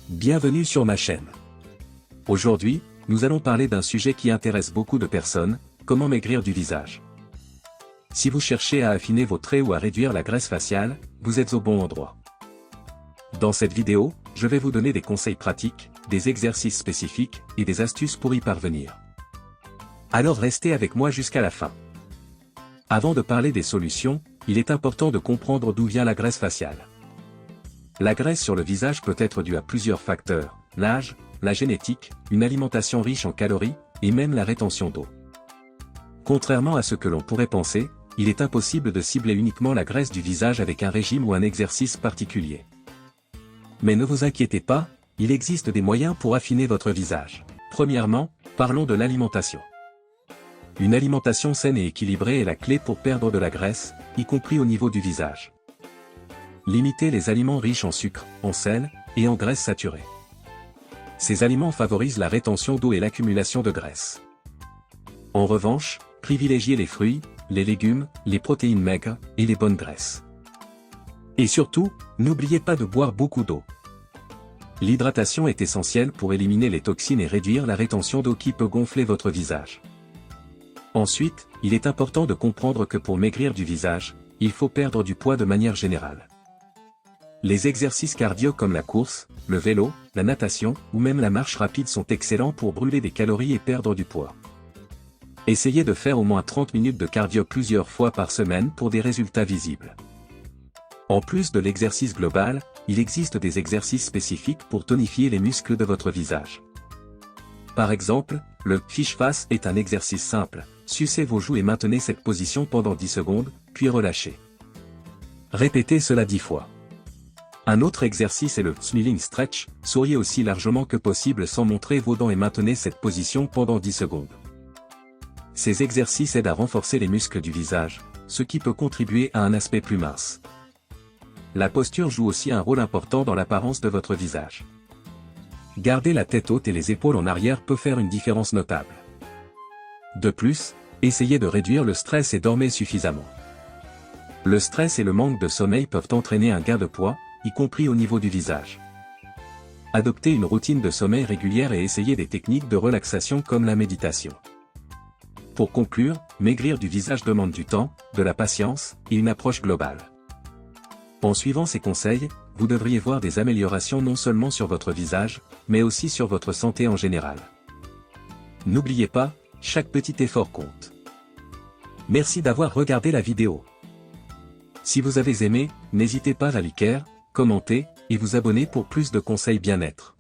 Bienvenue sur ma chaîne. Aujourd'hui, nous allons parler d'un sujet qui intéresse beaucoup de personnes, comment maigrir du visage. Si vous cherchez à affiner vos traits ou à réduire la graisse faciale, vous êtes au bon endroit. Dans cette vidéo, je vais vous donner des conseils pratiques, des exercices spécifiques et des astuces pour y parvenir. Alors restez avec moi jusqu'à la fin. Avant de parler des solutions, il est important de comprendre d'où vient la graisse faciale. La graisse sur le visage peut être due à plusieurs facteurs, l'âge, la génétique, une alimentation riche en calories, et même la rétention d'eau. Contrairement à ce que l'on pourrait penser, il est impossible de cibler uniquement la graisse du visage avec un régime ou un exercice particulier. Mais ne vous inquiétez pas, il existe des moyens pour affiner votre visage. Premièrement, parlons de l'alimentation. Une alimentation saine et équilibrée est la clé pour perdre de la graisse, y compris au niveau du visage. Limitez les aliments riches en sucre, en sel, et en graisse saturée. Ces aliments favorisent la rétention d'eau et l'accumulation de graisse. En revanche, privilégiez les fruits, les légumes, les protéines maigres, et les bonnes graisses. Et surtout, n'oubliez pas de boire beaucoup d'eau. L'hydratation est essentielle pour éliminer les toxines et réduire la rétention d'eau qui peut gonfler votre visage. Ensuite, il est important de comprendre que pour maigrir du visage, il faut perdre du poids de manière générale. Les exercices cardio comme la course, le vélo, la natation ou même la marche rapide sont excellents pour brûler des calories et perdre du poids. Essayez de faire au moins 30 minutes de cardio plusieurs fois par semaine pour des résultats visibles. En plus de l'exercice global, il existe des exercices spécifiques pour tonifier les muscles de votre visage. Par exemple, le fish face est un exercice simple. Sucez vos joues et maintenez cette position pendant 10 secondes, puis relâchez. Répétez cela 10 fois. Un autre exercice est le smiling stretch, souriez aussi largement que possible sans montrer vos dents et maintenez cette position pendant 10 secondes. Ces exercices aident à renforcer les muscles du visage, ce qui peut contribuer à un aspect plus mince. La posture joue aussi un rôle important dans l'apparence de votre visage. Garder la tête haute et les épaules en arrière peut faire une différence notable. De plus, essayez de réduire le stress et dormez suffisamment. Le stress et le manque de sommeil peuvent entraîner un gain de poids, y compris au niveau du visage. Adoptez une routine de sommeil régulière et essayez des techniques de relaxation comme la méditation. Pour conclure, maigrir du visage demande du temps, de la patience, et une approche globale. En suivant ces conseils, vous devriez voir des améliorations non seulement sur votre visage, mais aussi sur votre santé en général. N'oubliez pas, chaque petit effort compte. Merci d'avoir regardé la vidéo. Si vous avez aimé, n'hésitez pas à liker, commenter, et vous abonner pour plus de conseils bien-être.